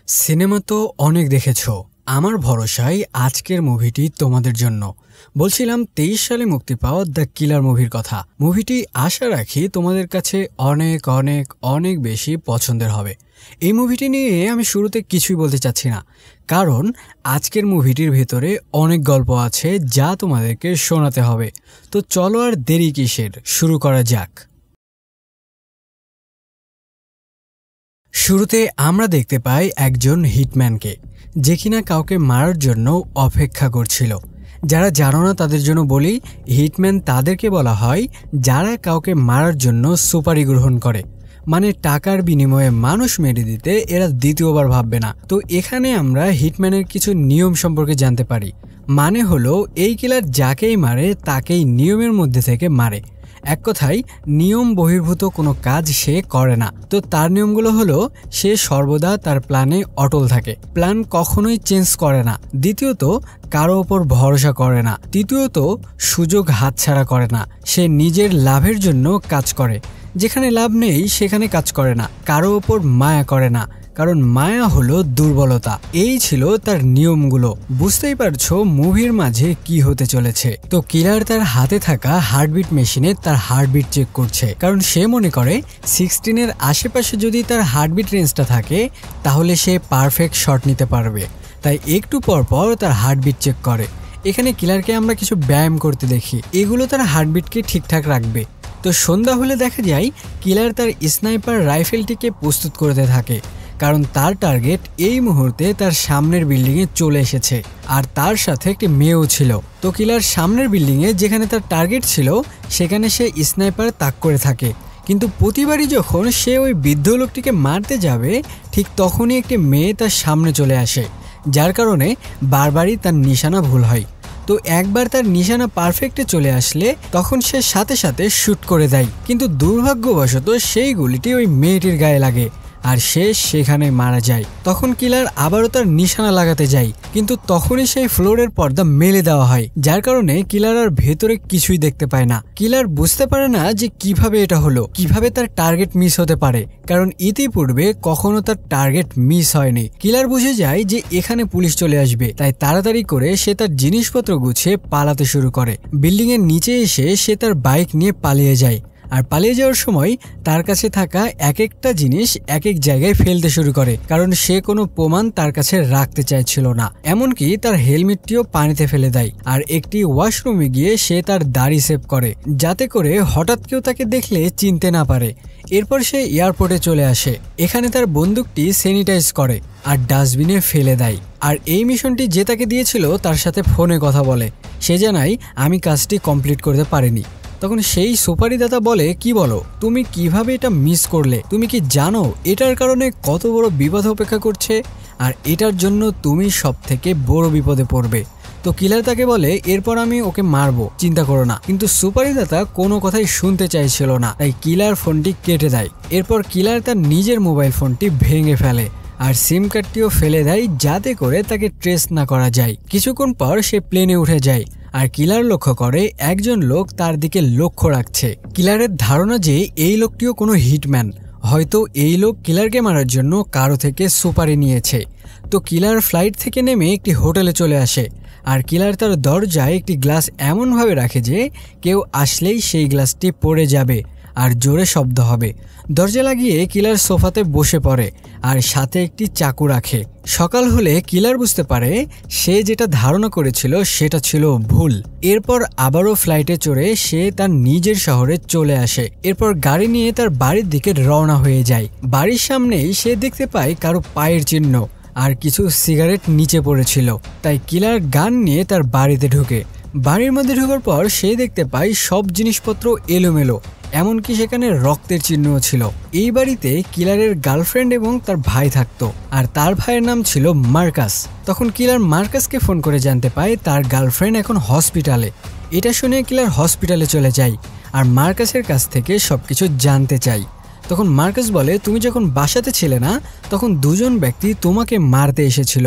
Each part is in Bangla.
সিনেমা তো অনেক দেখেছো, আমার ভরসায় আজকের মুভিটি তোমাদের জন্য। বলছিলাম 23 সালে মুক্তি পাওয়া দ্য কিলার মুভির কথা। মুভিটি আশা রাখি তোমাদের কাছে অনেক অনেক অনেক বেশি পছন্দের হবে। এই মুভিটি নিয়ে আমি শুরুতে কিছুই বলতে চাচ্ছি না, কারণ আজকের মুভিটির ভেতরে অনেক গল্প আছে যা তোমাদেরকে শোনাতে হবে। তো চলো আর দেরি কিসের, শুরু করা যাক। শুরুতে আমরা দেখতে পাই একজন হিটম্যানকে, যে কিনা কাউকে মারার জন্য অপেক্ষা করছিল। যারা জানো না তাদের জন্য বলি, হিটম্যান তাদেরকে বলা হয় যারা কাউকে মারার জন্য সুপারি গ্রহণ করে, মানে টাকার বিনিময়ে মানুষ মেরে দিতে এরা দ্বিতীয়বার ভাববে না। তো এখানে আমরা হিটম্যানের কিছু নিয়ম সম্পর্কে জানতে পারি। মানে হলো এই কিলার যাকেই মারে তাকেই নিয়মের মধ্যে থেকে মারে। এক কথায় নিয়ম বহির্ভূত কোনো কাজ সে করে না। তো তার নিয়মগুলো হলো, সে সর্বদা তার প্ল্যানে অটল থাকে, প্ল্যান কখনোই চেঞ্জ করে না। দ্বিতীয়ত, কারো ওপর ভরসা করে না। তৃতীয়ত, সুযোগ হাতছাড়া করে না। সে নিজের লাভের জন্য কাজ করে, যেখানে লাভ নেই সেখানে কাজ করে না। কারো ওপর মায়া করে না, কারণ মায়া হলো দুর্বলতা। এই ছিল তার নিয়মগুলো। বুঝতেই পারছো মুভির মাঝে কি হতে চলেছে। তো কিলার তার হাতে থাকা হার্টবিট মেশিনে তার হার্টবিট চেক করছে, কারণ সে মনে করে 16-এর আশেপাশে যদি তার হার্টবিট রেঞ্জটা থাকে তাহলে সে পারফেক্ট শট নিতে পারবে। তাই একটু পর পর তার হার্টবিট চেক করে। এখানে কিলারকে আমরা কিছু ব্যায়াম করতে দেখি, এগুলো তার হার্টবিটকে ঠিকঠাক রাখবে। তো সন্ধ্যা হলে দেখা যায় কিলার তার স্নাইপার রাইফেলটিকে প্রস্তুত করতে থাকে, কারণ তার টার্গেট এই মুহূর্তে তার সামনের বিল্ডিংয়ে চলে এসেছে, আর তার সাথে একটি মেয়েও ছিল। তো কিলার সামনের বিল্ডিংয়ে যেখানে তার টার্গেট ছিল সেখানে সে স্নাইপার তাক করে থাকে, কিন্তু প্রতিবারই যখন সে ওই বৃদ্ধ লোকটিকে মারতে যাবে ঠিক তখনই একটি মেয়ে তার সামনে চলে আসে, যার কারণে বারবারই তার নিশানা ভুল হয়। তো একবার তার নিশানা পারফেক্টে চলে আসলে তখন সে সাথে সাথে শ্যুট করে দেয়, কিন্তু দুর্ভাগ্যবশত সেই গুলিটি ওই মেয়েটির গায়ে লাগে আর সে সেখানে মারা যায়। তখন কিলার আবারও তার নিশানা লাগাতে যায়, কিন্তু তখনই সেই ফ্লোরের পর্দা মেলে দেওয়া হয়, যার কারণে কিলার আর ভেতরে কিছুই দেখতে পায় না। কিলার বুঝতে পারে না যে কিভাবে এটা হলো, কিভাবে তার টার্গেট মিস হতে পারে, কারণ ইতিপূর্বে কখনো তার টার্গেট মিস হয়নি। কিলার বুঝে যায় যে এখানে পুলিশ চলে আসবে, তাই তাড়াতাড়ি করে সে তার জিনিসপত্র গুছিয়ে পালাতে শুরু করে। বিল্ডিং এর নিচে এসে সে তার বাইক নিয়ে পালিয়ে যায়, আর পালিয়ে যাওয়ার সময় তার কাছে থাকা এক একটা জিনিস এক এক জায়গায় ফেলতে শুরু করে, কারণ সে কোনো প্রমাণ তার কাছে রাখতে চাইছিল না। এমনকি তার হেলমেটটিও পানিতে ফেলে দেয়, আর একটি ওয়াশরুমে গিয়ে সে তার দাড়ি সেভ করে, যাতে করে হঠাৎ কেউ তাকে দেখলে চিনতে না পারে। এরপর সে এয়ারপোর্টে চলে আসে, এখানে তার বন্দুকটি স্যানিটাইজ করে আর ডাস্টবিনে ফেলে দেয়। আর এই মিশনটি যে তাকে দিয়েছিল তার সাথে ফোনে কথা বলে, সে জানায় আমি কাজটি কমপ্লিট করতে পারিনি। তখন সেই সুপারিদাতা বলে, কি বলো, তুমি কিভাবে এটা মিস করলে? তুমি কি জানো এটার কারণে কত বড় বিপদ অপেক্ষা করছে, আর এটার জন্য তুমি সব থেকে বড় বিপদে পড়বে। তো কিলার তাকে বলে, এরপর আমি ওকে মারবো, চিন্তা করো না। কিন্তু সুপারিদাতা কোনো কথাই শুনতে চাইছিল না, তাই কিলার ফোনটি কেটে দেয়। এরপর কিলার তার নিজের মোবাইল ফোনটি ভেঙে ফেলে আর সিম কার্ডটিও ফেলে দেয়, যাতে করে তাকে ট্রেস না করা যায়। কিছুক্ষণ পর সে প্লেনে উঠে যায়, আর কিলার লক্ষ্য করে একজন লোক তার দিকে লক্ষ্য রাখছে। কিলারের ধারণা যে এই লোকটিও কোনো হিটম্যান, হয়তো এই লোক কিলারকে মারার জন্য কারো থেকে সুপারি নিয়েছে। তো কিলার ফ্লাইট থেকে নেমে একটি হোটেলে চলে আসে, আর কিলার তার দরজায় একটি গ্লাস এমনভাবে রাখে যে কেউ আসলেই সেই গ্লাসটি পড়ে যাবে আর জোরে শব্দ হবে। দরজা লাগিয়ে কিলার সোফাতে বসে পড়ে আর সাথে একটি চাকু রাখে। সকাল হলে কিলার বুঝতে পারে সে যেটা ধারণা করেছিল সেটা ছিল ভুল। এরপর আবারও ফ্লাইটে চড়ে সে তার নিজের শহরে চলে আসে। এরপর গাড়ি নিয়ে তার বাড়ির দিকে রওনা হয়ে যায়। বাড়ির সামনেই সে দেখতে পায় কারো পায়ের চিহ্ন আর কিছু সিগারেট নিচে পড়েছিল, তাই কিলার গান নিয়ে তার বাড়িতে ঢুকে। বাড়ির মধ্যে ঢোকার পর সে দেখতে পায় সব জিনিসপত্র এলোমেলো, এমনকি সেখানে রক্তের চিহ্নও ছিল। এই বাড়িতে কিলারের গার্লফ্রেন্ড এবং তার ভাই থাকতো, আর তার ভাইয়ের নাম ছিল মার্কাস। তখন কিলার মার্কাসকে ফোন করে জানতে পায় তার গার্লফ্রেন্ড এখন হসপিটালে। এটা শুনে কিলার হসপিটালে চলে যায় আর মার্কাসের কাছ থেকে সবকিছু জানতে চায়। তখন মার্কাস বলে, তুমি যখন বাসাতে ছিলে না তখন দুজন ব্যক্তি তোমাকে মারতে এসেছিল,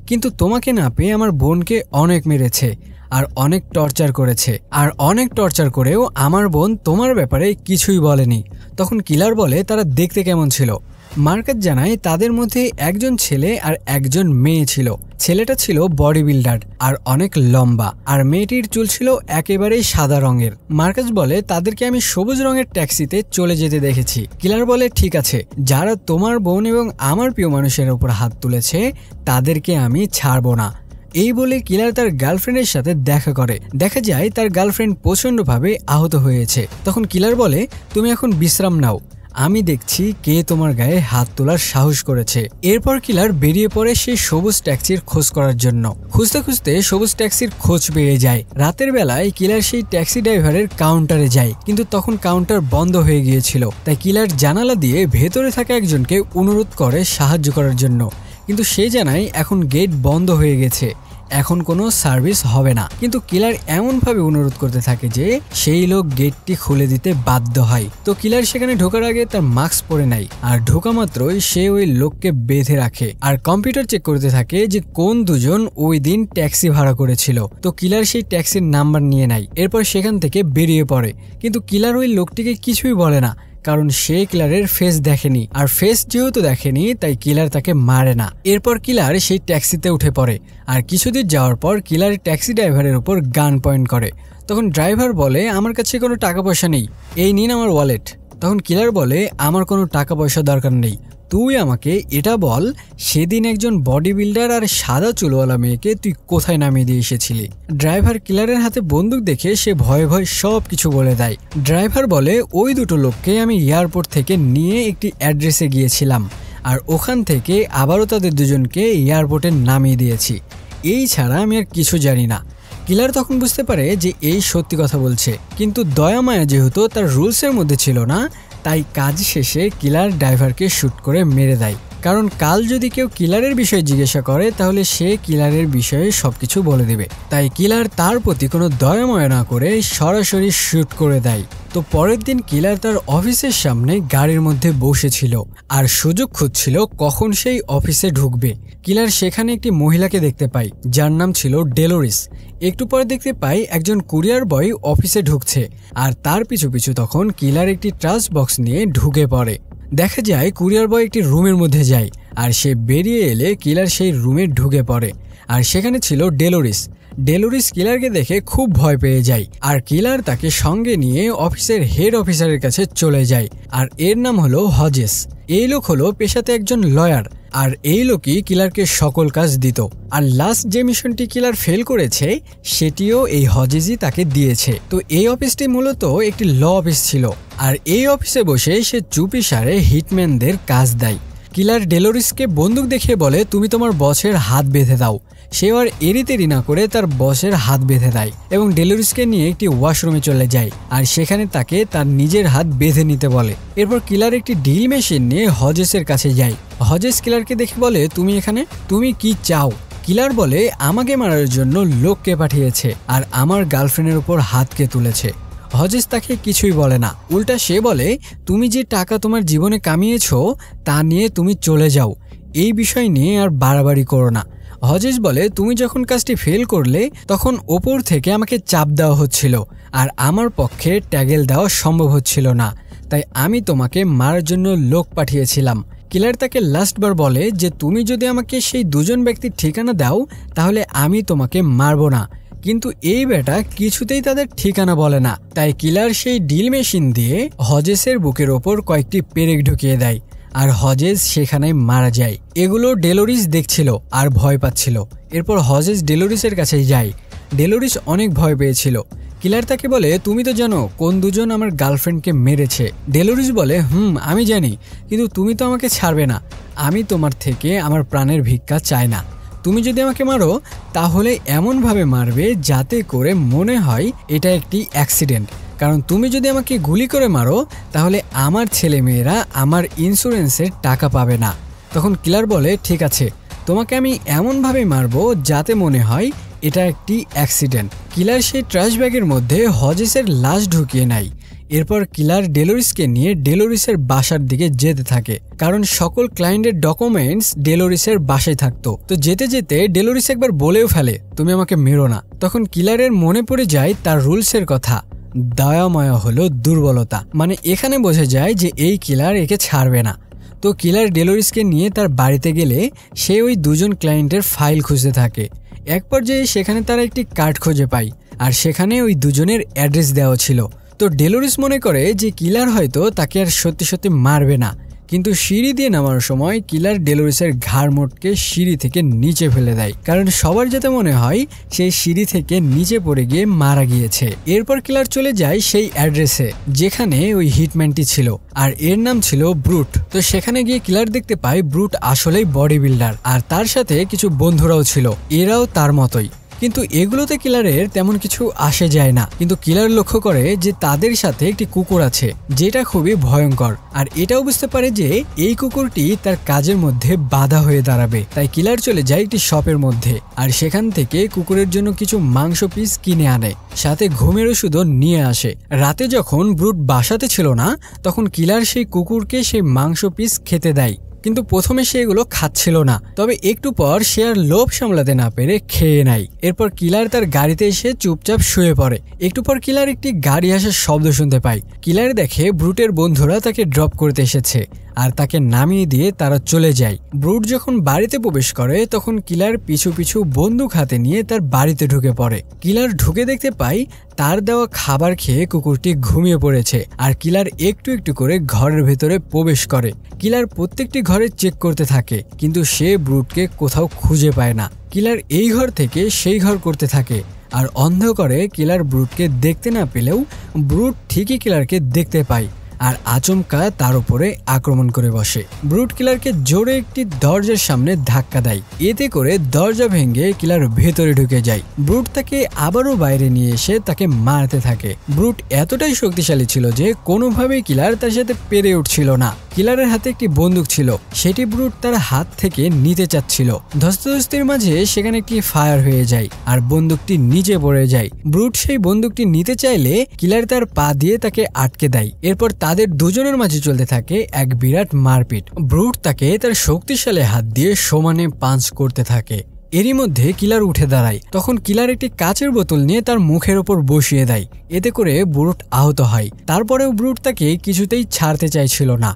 কিন্তু তোমাকে না পেয়ে আমার বোনকে অনেক মেরেছে আর অনেক টর্চার করেছে, আর অনেক টর্চার করেও আমার বোন তোমার ব্যাপারে কিছুই বলেনি। তখন কিলার বলে, তারা দেখতে কেমন ছিল? মার্কাস জানায় তাদের মধ্যে একজন ছেলে আর একজন মেয়ে ছিল। ছেলেটা ছিল বডি বিল্ডার আর অনেক লম্বা, আর মেয়েটির চুল ছিল একেবারেই সাদা রঙের। মার্কাস বলে তাদেরকে আমি সবুজ রঙের ট্যাক্সিতে চলে যেতে দেখেছি। কিলার বলে ঠিক আছে, যারা তোমার বোন এবং আমার প্রিয় মানুষের উপর হাত তুলেছে তাদেরকে আমি ছাড়বো না। এই বলে কিলার তার গার্লফ্রেন্ডের সাথে দেখা করে। দেখা যায় তার গার্লফ্রেন্ড প্রচন্ডভাবে আহত হয়েছে। তখন কিলার বলে তুমি এখন বিশ্রাম নাও, আমি দেখছি কে তোমার গায়ে হাত তোলার সাহস করেছে। এরপর কিলার বেরিয়ে পড়ে সেই সবুজ ট্যাক্সির খোঁজ করার জন্য। খুঁজতে খুঁজতে সবুজ ট্যাক্সির খোঁজ পেয়ে যায়। রাতের বেলায় কিলার সেই ট্যাক্সি ড্রাইভারের কাউন্টারে যায়, কিন্তু তখন কাউন্টার বন্ধ হয়ে গিয়েছিল। তাই কিলার জানালা দিয়ে ভেতরে থাকা একজনকে অনুরোধ করে সাহায্য করার জন্য, কিন্তু সে জানায় এখন গেট বন্ধ হয়ে গেছে, এখন কোনো সার্ভিস হবে না। কিন্তু কিলার এমনভাবে অনুরোধ করতে থাকে যে সেই লোক গেটটি খুলে দিতে বাধ্য হয়। তো কিলার সেখানে ঢোকার আগে তার মাস্ক পরে নাই, আর ঢোকা মাত্রই সে ওই লোককে বেঁধে রাখে আর কম্পিউটার চেক করতে থাকে যে কোন দুজন ওই দিন ট্যাক্সি ভাড়া করেছিল। তো কিলার সেই ট্যাক্সির নাম্বার নিয়ে নেয়, এরপর সেখান থেকে বেরিয়ে পড়ে। কিন্তু কিলার ওই লোকটিকে কিছুই বলে না, কারণ সে কিলারের ফেস দেখেনি, আর ফেস যেহেতু দেখেনি তাই কিলার তাকে মারে না। এরপর কিলার সেই ট্যাক্সিতে উঠে পড়ে, আর কিছুদূর যাওয়ার পর কিলার ট্যাক্সি ড্রাইভারের উপর গান পয়েন্ট করে। তখন ড্রাইভার বলে আমার কাছে কোনো টাকা পয়সা নেই, এই নিন আমার ওয়ালেট। তখন কিলার বলে আমার কোনো টাকা পয়সা দরকার নেই, তুই আমাকে এটা বল সেদিন একজন বডি বিল্ডার আর সাদা চুলওয়ালা মেয়েকে তুই কোথায় নামিয়ে দিয়ে এসেছিলি। ড্রাইভার কিলারের হাতে বন্দুক দেখে সে ভয়ে ভয়ে সব কিছু বলে দেয়। ড্রাইভার বলে ওই দুটো লোককে আমি এয়ারপোর্ট থেকে নিয়ে একটি অ্যাড্রেসে গিয়েছিলাম, আর ওখান থেকে আবারও তাদের দুজনকে এয়ারপোর্টে নামিয়ে দিয়েছি, এই ছাড়া আমি আর কিছু জানি না। কিলার তখন বুঝতে পারে যে এই সত্যি কথা বলছে, কিন্তু দয়া মায়া যেহেতু তার রুলসের মধ্যে ছিল না, তাই কাজ শেষে কিলার ড্রাইভারকে শুট করে মেরে দেয়। কারণ কাল যদি কেউ কিলারের বিষয়ে জিজ্ঞাসা করে তাহলে সে কিলারের বিষয়ে সবকিছু বলে দেবে। তাই কিলার তার প্রতি কোনো দয়াময় না করে সরাসরি শুট করে দেয়। তো পরের দিন কিলার তার অফিসের সামনে গাড়ির মধ্যে বসেছিল আর সুযোগ খুঁজছিল কখন সেই অফিসে ঢুকবে। কিলার সেখানে একটি মহিলাকে দেখতে পায় যার নাম ছিল ডেলোরিস। একটু পরে দেখতে পাই একজন কুরিয়ার বয় অফিসে ঢুকছে, আর তার পিছু পিছু তখন কিলার একটি ট্রাশ বক্স নিয়ে ঢুকে পড়ে। দেখা যায় কুরিয়ার বয় একটি রুমের মধ্যে যায়, আর সে বেরিয়ে এলে কিলার সেই রুমে ঢুকে পড়ে, আর সেখানে ছিল ডেলোরিস। ডেলোরিস কিলারকে দেখে খুব ভয় পেয়ে যায়, আর কিলার তাকে সঙ্গে নিয়ে অফিসের হেড অফিসারের কাছে চলে যায়, আর এর নাম হলো হজেস। এই লোক হলো পেশাতে একজন লয়ার, আর এই লোকই কিলারকে সকল কাজ দিত। আর লাস্ট যে মিশনটি কিলার ফেল করেছে সেটিও এই হজেসই তাকে দিয়েছে। তো এই অফিসটি মূলত একটি ল অফিস ছিল, আর এই অফিসে বসে সে চুপিসারে হিটম্যানদের কাজ দেয়। কিলার ডেলোরিসকে বন্দুক দেখিয়ে বলে তুমি তোমার বসের হাত বেঁধে দাও। সে আর এড়িতেরি না করে তার বসের হাত বেঁধে দেয় এবং ডেলোরিসকে নিয়ে একটি ওয়াশরুমে চলে যায়, আর সেখানে তাকে তার নিজের হাত বেঁধে নিতে বলে। এরপর কিলার একটি ড্রিল মেশিন নিয়ে হজেসের কাছে যায়। হজেস কিলারকে দেখে বলে তুমি এখানে, তুমি কি চাও? কিলার বলে আমাকে মারার জন্য লোককে পাঠিয়েছে আর আমার গার্লফ্রেন্ডের উপর হাতকে তুলেছে। হজেস তাকে কিছুই বলে না, উল্টা সে বলে তুমি যে টাকা তোমার জীবনে কামিয়েছো তা নিয়ে তুমি চলে যাও, এই বিষয় নিয়ে আর বাড়াবাড়ি করো না। হজেস বলে তুমি যখন কাজটি ফেল করলে তখন ওপর থেকে আমাকে চাপ দেওয়া হচ্ছিল, আর আমার পক্ষে ট্যাগেল দেওয়া সম্ভব হচ্ছিল না, তাই আমি তোমাকে মারার জন্য লোক পাঠিয়েছিলাম। কিলার তাকে লাস্টবার বলে যে তুমি যদি আমাকে সেই দুজন ব্যক্তির ঠিকানা দাও তাহলে আমি তোমাকে মারবো না, কিন্তু এই বেটা কিছুতেই তাদের ঠিকানা বলে না। তাই কিলার সেই ড্রিল মেশিন দিয়ে হজেসের বুকের ওপর কয়েকটি পেরেক ঢুকিয়ে দেয়, আর হজেস সেখানে মারা যায়। এগুলো ডেলোরিস দেখছিল আর ভয় পাচ্ছিল। এরপর হজেস ডেলোরিসের কাছে যায়। ডেলোরিস অনেক ভয় পেয়েছিল। কিলার তাকে বলে তুমি তো জানো কোন দুজন আমার গার্লফ্রেন্ডকে মেরেছে। ডেলোরিস বলে আমি জানি, কিন্তু তুমি তো আমাকে ছাড়বে না, আমি তোমার থেকে আমার প্রাণের ভিক্ষা চাই না। তুমি যদি আমাকে মারো তাহলে এমনভাবে মারবে যাতে করে মনে হয় এটা একটি অ্যাক্সিডেন্ট, কারণ তুমি যদি আমাকে গুলি করে মারো তাহলে আমার ছেলেমেয়েরা আমার ইন্স্যুরেন্সের টাকা পাবে না। তখন কিলার বলে ঠিক আছে, তোমাকে আমি এমনভাবে মারবো যাতে মনে হয় এটা একটি অ্যাক্সিডেন্ট। কিলার সেই ট্রাশ ব্যাগের মধ্যে হজেসের লাশ ঢুকিয়ে নেয়। এরপর কিলার ডেলোরিসকে নিয়ে ডেলোরিসের বাসার দিকে যেতে থাকে, কারণ সকল ক্লায়েন্টের ডকুমেন্টস ডেলোরিসের বাসায় থাকতো। তো যেতে যেতে ডেলোরিস একবার বলেও ফেলে তুমি আমাকে মেরো না। তখন কিলারের মনে পড়ে যায় তার রুলসের কথা, দয়াময় হলো দুর্বলতা, মানে এখানে বোঝা যায় যে এই কিলার একে ছাড়বে না। তো কিলার ডেলোরিসকে নিয়ে তার বাড়িতে গেলে সে ওই দুজন ক্লায়েন্টের ফাইল খুঁজতে থাকে। এক পর্যায়ে সেখানে তারা একটি কার্ড খুঁজে পায়, আর সেখানে ওই দুজনের অ্যাড্রেস দেওয়া ছিল। তো ডেলোরিস মনে করে যে কিলার হয়তো তাকে আর সত্যি সত্যি মারবে না, কিন্তু সিঁড়ি দিয়ে নামার সময় কিলার ডেলোরিসের ঘাড় মোটকে সিঁড়ি থেকে নিচে ফেলে দেয়, কারণ সবার যাতে মনে হয় সেই সিঁড়ি থেকে নিচে পড়ে গিয়ে মারা গিয়েছে। এরপর কিলার চলে যায় সেই অ্যাড্রেসে যেখানে ওই হিটম্যানটি ছিল, আর এর নাম ছিল ব্রুট। তো সেখানে গিয়ে কিলার দেখতে পায় ব্রুট আসলেই বডি বিল্ডার, আর তার সাথে কিছু বন্ধুরাও ছিল, এরাও তার মতোই। কিন্তু এগুলোতে কিলারের তেমন কিছু আসে যায় না, কিন্তু কিলার লক্ষ্য করে যে তাদের সাথে একটি কুকুর আছে যেটা খুবই ভয়ঙ্কর, আর এটাও বুঝতে পারে যে এই কুকুরটি তার কাজের মধ্যে বাধা হয়ে দাঁড়াবে। তাই কিলার চলে যায় একটি শপের মধ্যে, আর সেখান থেকে কুকুরের জন্য কিছু মাংস পিস কিনে আনে, সাথে ঘুমের ওষুধও নিয়ে আসে। রাতে যখন ব্রুট বাসাতে ছিল না, তখন কিলার সেই কুকুরকে সেই মাংস পিস খেতে দেয়, কিন্তু প্রথমে সে এগুলো খাচ্ছিল না, তবে একটু পর সে আর লোভ সামলাতে না পেরে খেয়ে নেয়। এরপর কিলার তার গাড়িতে এসে চুপচাপ শুয়ে পড়ে। একটু পর কিলার একটি গাড়ি আসার শব্দ শুনতে পায়। কিলার দেখে ব্রুটের বন্ধুরা তাকে ড্রপ করতে এসেছে, আর তাকে নামিয়ে দিয়ে তারা চলে যায়। ব্রুট যখন বাড়িতে প্রবেশ করে তখন কিলার পিছু পিছু বন্দুক হাতে নিয়ে তার বাড়িতে ঢুকে পড়ে। কিলার ঢুকে দেখতে পায় তার দেওয়া খাবার খেয়ে কুকুরটি ঘুমিয়ে পড়েছে, আর কিলার একটু একটু করে ঘরের ভেতরে প্রবেশ করে। কিলার প্রত্যেকটি ঘরে চেক করতে থাকে, কিন্তু সে ব্রুটকে কোথাও খুঁজে পায় না। কিলার এই ঘর থেকে সেই ঘর করতে থাকে, আর অন্ধকারে কিলার ব্রুটকে দেখতে না পেলেও ব্রুট ঠিকই কিলারকে দেখতে পায়, আর আচমকা তার উপরে আক্রমণ করে বসে। ব্রুট কিলারকে জোরে একটি দরজার সামনে ধাক্কা দেয়, এতে করে দরজা ভেঙে কিলার ভেতরে ঢুকে যায়। ব্রুট তাকে আবারও বাইরে নিয়ে এসে তাকে মারতে থাকে। ব্রুট এতটাই শক্তিশালী ছিল যে কোনোভাবেই কিলার তার সাথে পেরে উঠছিল না। কিলারের হাতে একটি বন্দুক ছিল, সেটি ব্রুট তার হাত থেকে নিতে চাচ্ছিল। ধস্তাধস্তির মাঝে সেখানে একটি ফায়ার হয়ে যায়, আর বন্দুকটি নিচে পড়ে যায়। ব্রুট সেই বন্দুকটি নিতে চাইলে কিলার তার পা দিয়ে তাকে আটকে দেয়। এরপর তাদের দুজনের মাঝে চলতে থাকে এক বিরাট মারপিট। ব্রুট তাকে তার শক্তিশালী হাত দিয়ে সমানে পাঞ্চ করতে থাকে। এরই মধ্যে কিলার উঠে দাঁড়ায়, তখন কিলার একটি কাচের বোতল নিয়ে তার মুখের ওপর বসিয়ে দেয়, এতে করে ব্রুট আহত হয়। তারপরেও ব্রুট তাকে কিছুতেই ছাড়তে চাইছিল না।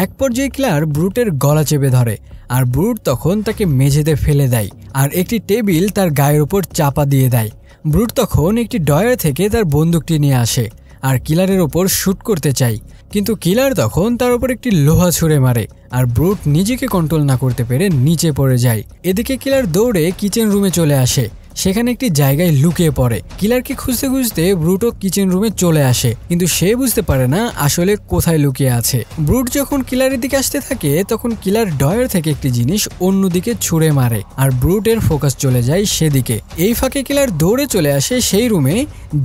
এক পর্যায়ে কিলার ব্রুটের গলা চেপে ধরে, আর ব্রুট তখন তাকে মেঝেতে ফেলে দেয়, আর একটি টেবিল তার গায়ের ওপর চাপা দিয়ে দেয়। ব্রুট তখন একটি ড্রয়ার থেকে তার বন্দুকটি নিয়ে আসে, আর কিলারের ওপর শুট করতে চায়, কিন্তু কিলার তখন তার উপর একটি লোহা ছুঁড়ে মারে, আর ব্রুট নিজেকে কন্ট্রোল না করতে পেরে নিচে পড়ে যায়। এদিকে কিলার দৌড়ে কিচেন রুমে চলে আসে, সেখানে একটি জায়গায় লুকিয়ে পড়ে। কিলারকে খুঁজতে খুঁজতে ব্রুটও কিচেন রুমে চলে আসে, কিন্তু সে বুঝতে পারে না আসলে কোথায় লুকিয়ে আছে। ব্রুট যখন কিলারের দিকে আসতে থাকে তখন কিলার ড্রয়ার থেকে একটি জিনিস অন্যদিকে ছুঁড়ে মারে, আর ব্রুটের ফোকাস চলে যায় সেদিকে। এই ফাঁকে কিলার দৌড়ে চলে আসে সেই রুমে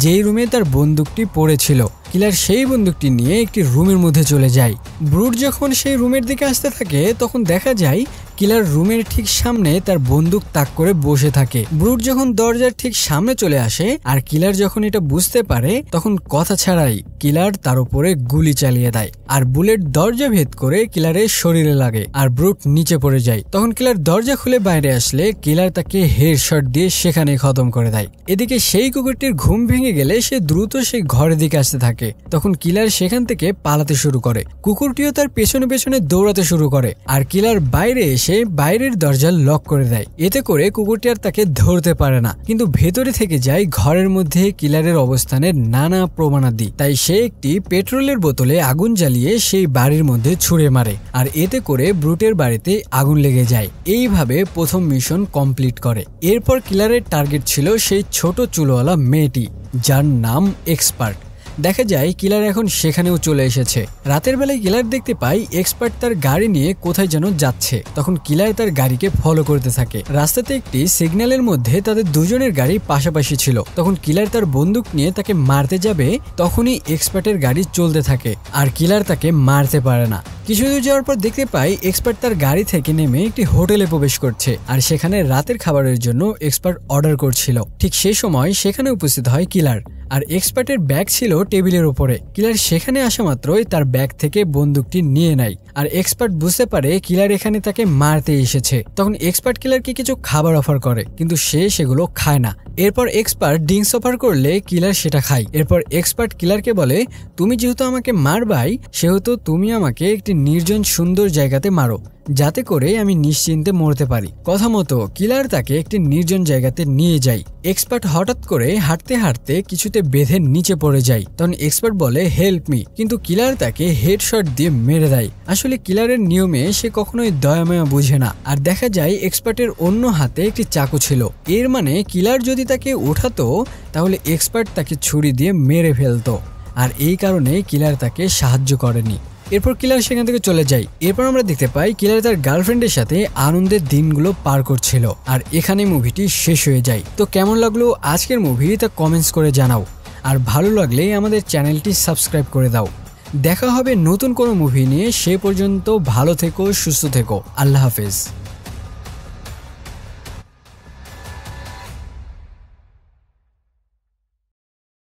যেই রুমে তার বন্দুকটি পড়েছিল। কিলার সেই বন্দুকটি নিয়ে একটি রুমের মধ্যে চলে যায়। ব্রুট যখন সেই রুমের দিকে আসতে থাকে তখন দেখা যায় কিলার রুমের ঠিক সামনে তার বন্দুক তাক করে বসে থাকে। ব্রুট যখন দরজার ঠিক সামনে চলে আসে আর কিলার যখন এটা বুঝতে পারে তখন কথা ছাড়াই কিলার তার উপরে গুলি চালিয়ে দেয়, আর বুলেট দরজা ভেদ করে কিলারের শরীরে লাগে, আর ব্রুট নিচে পড়ে যায়। তখন কিলার দরজা খুলে বাইরে আসলে কিলার তাকে হেডশট দিয়ে সেখানে খতম করে দেয়। এদিকে সেই কুকুরটির ঘুম ভেঙে গেলে সে দ্রুত সেই ঘরের দিকে আসতে থাকে। তখন কিলার সেখান থেকে পালাতে শুরু করে, কুকুরটিও তার পেছনে পেছনে দৌড়াতে শুরু করে, আর কিলার বাইরে এসে বাইরের দরজা লক করে দেয়। এতে করে কুকুরটি আর তাকে ধরতে পারে না, কিন্তু ভেতরে থেকে যায় ঘরের মধ্যে কিলারের অবস্থানের নানা প্রমাণাদি। তাই সে একটি পেট্রোলের বোতলে আগুন জ্বালিয়ে সেই বাড়ির মধ্যে ছুঁড়ে মারে, আর এতে করে ব্রুটের বাড়িতে আগুন লেগে যায়। এইভাবে প্রথম মিশন কমপ্লিট করে। এরপর কিলারের টার্গেট ছিল সেই ছোট চুলওয়ালা মেয়েটি যার নাম এক্সপার্ট। দেখা যায় কিলার এখন সেখানেও চলে এসেছে। রাতের বেলায় কিলার দেখতে পাই এক্সপার্ট তার গাড়ি নিয়ে কোথায় যেন যাচ্ছে। তখন কিলার তার গাড়িকে ফলো করতে থাকে। রাস্তাতে একটি সিগন্যালের মধ্যে তাদের দুজনের গাড়ি পাশাপাশি ছিল। তখন কিলার তার বন্দুক নিয়ে তাকে মারতে যাবে, তখনই এক্সপার্টের গাড়ি চলতে থাকে, আর কিলার তাকে মারতে পারে না। কিছু দূর যাওয়ার পর দেখতে পাই এক্সপার্ট তার গাড়ি থেকে নেমে একটি হোটেলে প্রবেশ করছে, আর সেখানে রাতের খাবারের জন্য এক্সপার্ট অর্ডার করছিল। ঠিক সেই সময় সেখানে উপস্থিত হয় কিলার, আর এক্সপার্টের ব্যাগ ছিল টেবিলের উপরে। কিলার সেখানে আসা মাত্রই তার ব্যাগ থেকে বন্দুকটি নিয়ে নেয়। আর এক্সপার্ট বুঝতে পারে কিলার এখানে তাকে মারতে এসেছে। তখন এক্সপার্ট কিলারকে কিছু খাবার অফার করে, কিন্তু সে সেগুলো খায় না। এরপর এক্সপার্ট ড্রিঙ্কস অফার করলে কিলার সেটা খায়। এরপর এক্সপার্ট কিলারকে বলে, তুমি যেহেতু আমাকে মারবাই, সেহেতু তুমি আমাকে একটি নির্জন সুন্দর জায়গাতে মারো, যাতে করে আমি নিশ্চিন্তে মরতে পারি। কথা মতো কিলার তাকে একটি নির্জন জায়গাতে নিয়ে যায়। এক্সপার্ট হঠাৎ করে হাঁটতে হাঁটতে কিছুতে বেঁধে নিচে পড়ে যায়। তখন এক্সপার্ট বলে, হেল্প মি, কিন্তু কিলার তাকে হেডশট দিয়ে মেরে দেয়। আসলে কিলারের নিয়মে সে কখনোই দয়ামায়া বুঝে না। আর দেখা যায় এক্সপার্টের অন্য হাতে একটি চাকু ছিল। এর মানে কিলার যদি তাকে উঠাতো তাহলে এক্সপার্ট তাকে ছুরি দিয়ে মেরে ফেলতো। আর এই কারণে কিলার তাকে সাহায্য করেনি। এরপর কিলার সেখান থেকে চলে যায়। এরপর আমরা দেখতে পাই কিলার তার গার্লফ্রেন্ডের সাথে আনন্দের দিনগুলো পার করছিল। আর এখানে মুভিটি শেষ হয়ে যায়। তো কেমন লাগলো আজকের মুভি তা কমেন্টস করে জানাও। আর ভালো লাগলে আমাদের চ্যানেলটি সাবস্ক্রাইব করে দাও। দেখা হবে নতুন কোনো মুভি নিয়ে। সে পর্যন্ত ভালো থেকো, সুস্থ থেকো। আল্লাহ হাফেজ।